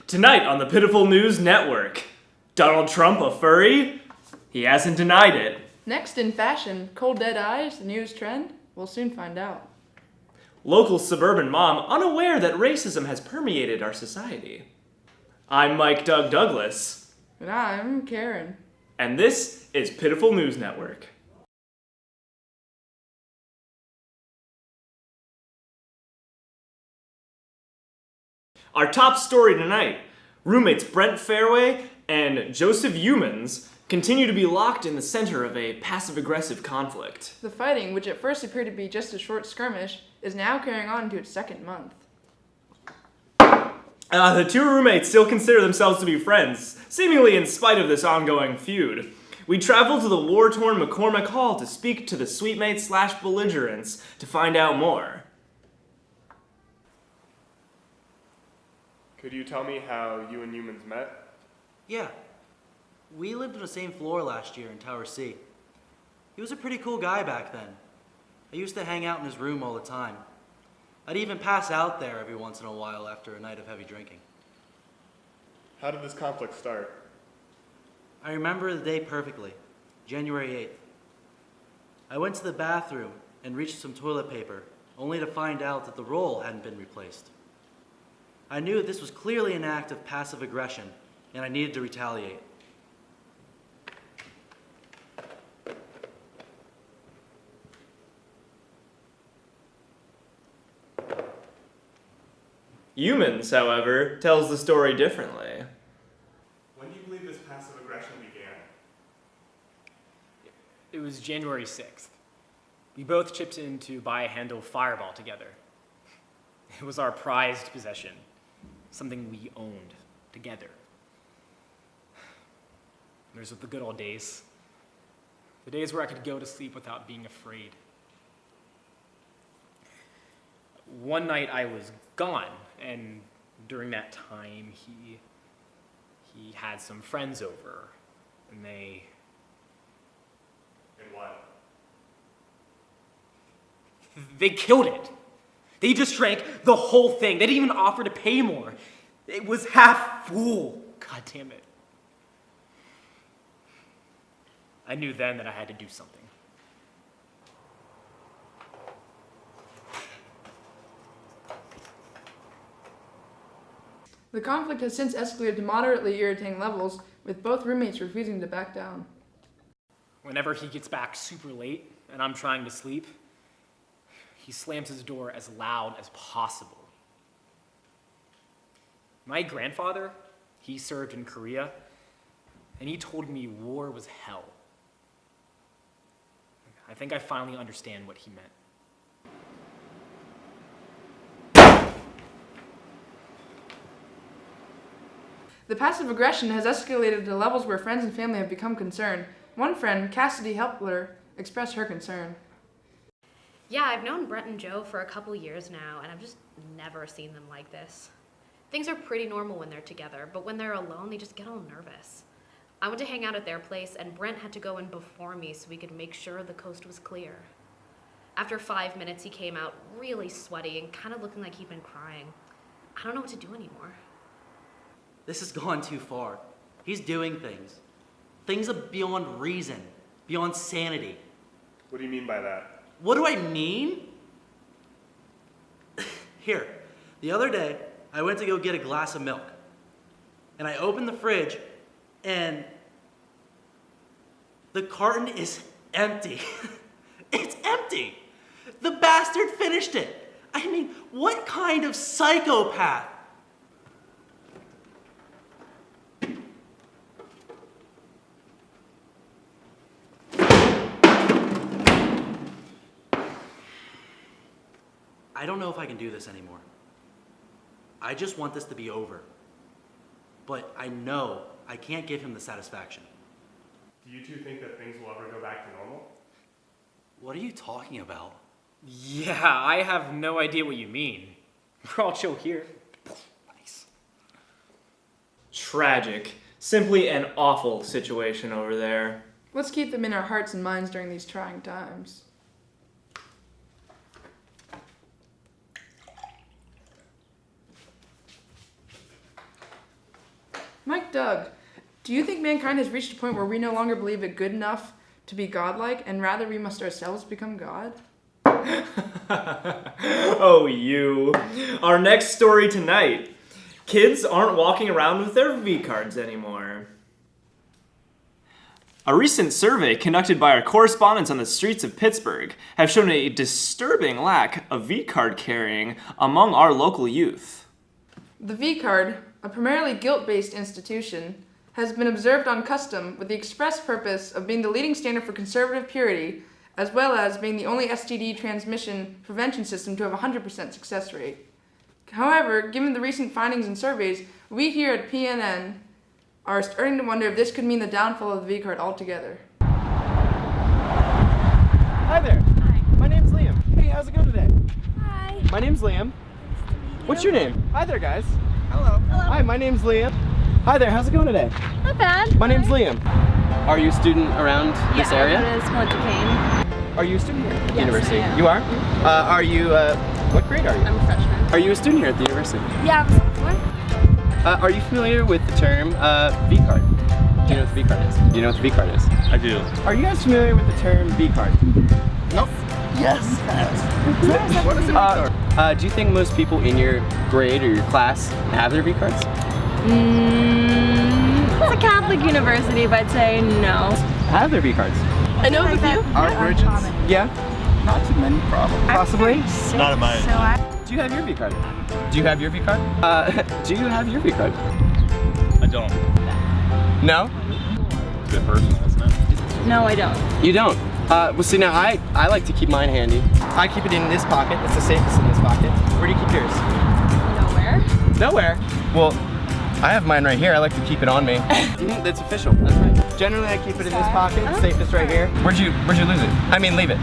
Tonight on the Pittiful News Network, Donald Trump a furry? He hasn't denied it. Next in fashion, cold dead eyes, the newest trend? We'll soon find out. Local suburban mom unaware that racism has permeated our society. I'm Mike Doug Douglas. And I'm Karen. And this is Pittiful News Network. Our top story tonight, roommates Brent Fairway and Joseph Humans continue to be locked in the center of a passive-aggressive conflict. The fighting, which at first appeared to be just a short skirmish, is now carrying on into its second month. The two roommates still consider themselves to be friends, seemingly in spite of this ongoing feud. We travel to the war-torn McCormick Hall to speak to the sweetmates/belligerents to find out more. Could you tell me how you and Humans met? Yeah. We lived on the same floor last year in Tower C. He was a pretty cool guy back then. I used to hang out in his room all the time. I'd even pass out there every once in a while after a night of heavy drinking. How did this conflict start? I remember the day perfectly, January 8th. I went to the bathroom and reached some toilet paper, only to find out that the roll hadn't been replaced. I knew that this was clearly an act of passive aggression, and I needed to retaliate. Humans, however, tells the story differently. When do you believe this passive aggression began? It was January 6th. We both chipped in to buy a handle of Fireball together. It was our prized possession, something we owned together. Those were the good old days. The days where I could go to sleep without being afraid. One night I was gone, and during that time he had some friends over, and they... And what? They killed it. They just drank the whole thing. They didn't even offer to pay more. It was half full. God damn it. I knew then that I had to do something. The conflict has since escalated to moderately irritating levels, with both roommates refusing to back down. Whenever he gets back super late and I'm trying to sleep, he slams his door as loud as possible. My grandfather, he served in Korea, and he told me war was hell. I think I finally understand what he meant. The passive aggression has escalated to levels where friends and family have become concerned. One friend, Cassidy Helpler, expressed her concern. Yeah, I've known Brent and Joe for a couple years now, and I've just never seen them like this. Things are pretty normal when they're together, but when they're alone, they just get all nervous. I went to hang out at their place, and Brent had to go in before me so we could make sure the coast was clear. After 5 minutes, he came out really sweaty and kind of looking like he'd been crying. I don't know what to do anymore. This has gone too far. He's doing things. Things are beyond reason, beyond sanity. What do you mean by that? What do I mean? Here, the other day, I went to go get a glass of milk. And I opened the fridge, and the carton is empty. It's empty. The bastard finished it. I mean, what kind of psychopath? I don't know if I can do this anymore. I just want this to be over. But I know I can't give him the satisfaction. Do you two think that things will ever go back to normal? What are you talking about? Yeah, I have no idea what you mean. We're all chill here. Nice. Tragic. Simply an awful situation over there. Let's keep them in our hearts and minds during these trying times. Mike Doug, do you think mankind has reached a point where we no longer believe it good enough to be godlike, and rather we must ourselves become God? Oh, you. Our next story tonight. Kids aren't walking around with their V-cards anymore. A recent survey conducted by our correspondents on the streets of Pittsburgh have shown a disturbing lack of V-card carrying among our local youth. The V-card, a primarily guilt-based institution, has been observed on custom with the express purpose of being the leading standard for conservative purity, as well as being the only STD transmission prevention system to have a 100% success rate. However, given the recent findings and surveys, we here at PNN are starting to wonder if this could mean the downfall of the V-card altogether. Hi there. Hi. My name's Liam. Hey, how's it going today? Hi. My name's Liam. What's your name? Hi there, guys. Hello. Hi, my name's Liam. Hi there, how's it going today? Not bad. My name's Liam. Are you a student around this area? Yeah, I go to school at Duquesne. Are you a student here at the Yes, university? I am. You are? Are you, what grade are you? I'm a freshman. Are you a student here at the university? Yeah, I'm a sophomore. Are you familiar with the term, V-card? Do you know what the V-card is? Do you know what the V-card is? I do. Are you guys familiar with the term V-card? Nope. Yes. What is a V-card? Do you think most people in your grade or your class have their V-cards? It's a Catholic university, but I'd say no. Have their V-cards? I know the few. Our origins? Yeah? Not too many, probably. Possibly? Not at mine. Do you have your V-card? Do you have your V-card? Do you have your V-card? I don't. No? It's a bit personal, isn't it? No, I don't. You don't? Well, see, now I like to keep mine handy. I keep it in this pocket. It's the safest in this pocket. Where do you keep yours? Nowhere. Nowhere. Well, I have mine right here. I like to keep it on me. That's official. That's right. Generally, I keep it in this pocket. It's safest right here. Where'd you lose it? I mean, leave it.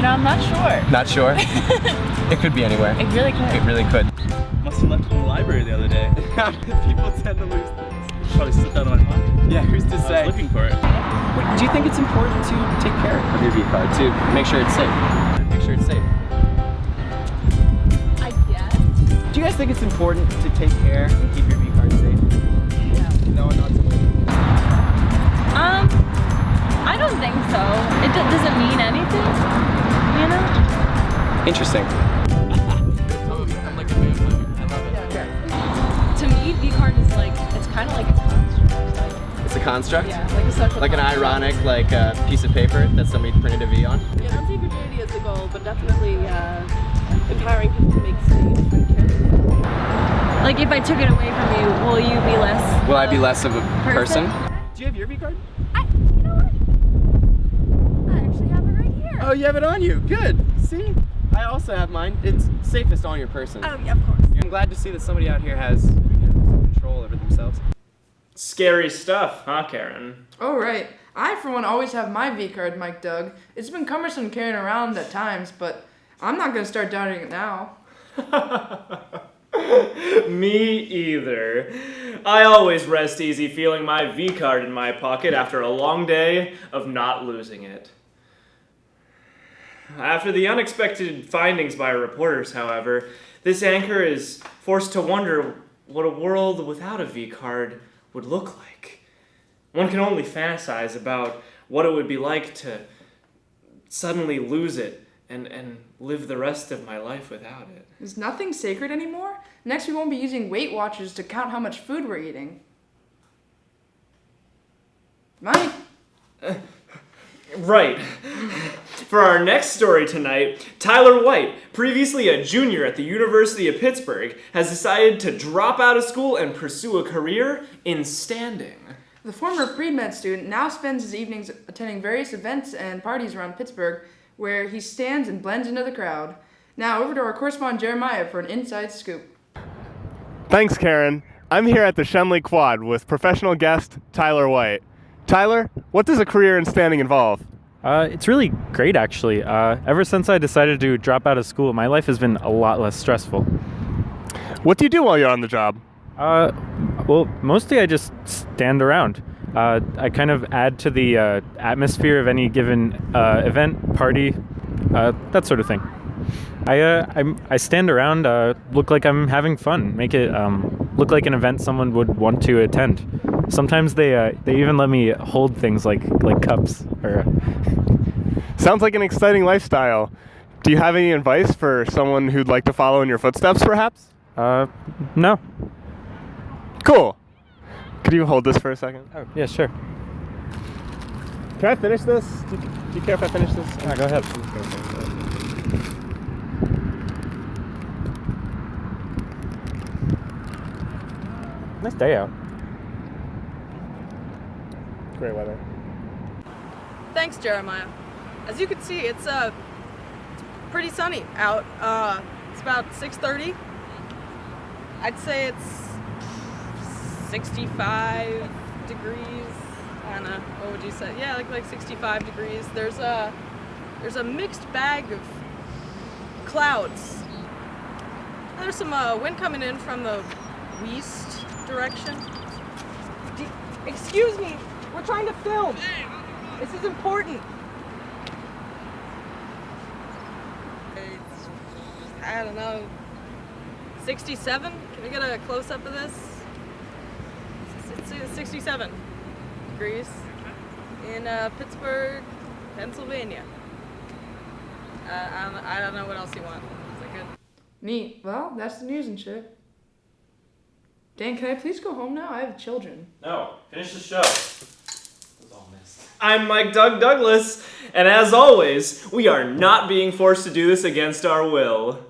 I'm not sure. Not sure. It could be anywhere. It really could. It really could. Must have left it in the library the other day. People tend to lose things. Probably slipped out of my pocket. Yeah, who's to I say? was looking for it. Do you think it's important to take care of your V-card to make sure it's safe? Make sure it's safe. I guess. Do you guys think it's important to take care and keep your V-card safe? No, not so much. I don't think so. It doesn't mean anything, you know? Interesting. I'm like a vampire. I love it. To me, V-card is like, it's kind of like a construct. Like, It's a construct? yeah, like a social Like an construct. ironic, like piece of paper that somebody printed a V on? Yeah, anti-fragility is the goal, but definitely empowering people to make safe and careful. Like if I took it away from you, will you be less? Will I be less of a person? Person? Do you have your V-card? You know what? I actually have it right here. Oh, you have it on you. Good. See? I also have mine. It's safest on your person. Oh, yeah, of course. I'm glad to see that somebody out here has some control over themselves. Scary stuff, huh, Karen? Oh, right. I, for one, always have my V-card, Mike Doug. It's been cumbersome carrying around at times, but I'm not going to start doubting it now. Me either. I always rest easy feeling my V-card in my pocket after a long day of not losing it. After the unexpected findings by reporters, however, this anchor is forced to wonder what a world without a V-card would look like. One can only fantasize about what it would be like to suddenly lose it and live the rest of my life without it. Is nothing sacred anymore? Next, we won't be using Weight Watchers to count how much food we're eating. Mike? Right. For our next story tonight, Tyler White, previously a junior at the University of Pittsburgh, has decided to drop out of school and pursue a career in standing. The former pre-med student now spends his evenings attending various events and parties around Pittsburgh where he stands and blends into the crowd. Now over to our correspondent Jeremiah for an inside scoop. Thanks, Karen. I'm here at the Shenley Quad with professional guest Tyler White. Tyler, what does a career in standing involve? It's really great, actually. Ever since I decided to drop out of school, my life has been a lot less stressful. What do you do while you're on the job? Well, mostly I just stand around. I kind of add to the atmosphere of any given event, party, that sort of thing. I stand around, look like I'm having fun, make it look like an event someone would want to attend. Sometimes they even let me hold things like cups. Or Sounds like an exciting lifestyle. Do you have any advice for someone who'd like to follow in your footsteps, perhaps? No. Cool. Could you hold this for a second? Oh, yeah, sure. Can I finish this? Do you care if I finish this? Yeah, go ahead. Nice day out. Great weather. Thanks, Jeremiah. As you can see, it's pretty sunny out. It's about 6:30. I'd say it's 65 degrees. Anna, what would you say? Yeah, like 65 degrees. There's a mixed bag of clouds. There's some wind coming in from the west direction. Excuse me, we're trying to film. This is important. I don't know, 67? Can we get a close-up of this? It's 67 degrees in Pittsburgh, Pennsylvania. I don't know what else you want. Is that good? Neat. Well, that's the news and shit. Dan, can I please go home now? I have children. No, finish the show. I'm Mike Doug Douglas, and as always, we are not being forced to do this against our will.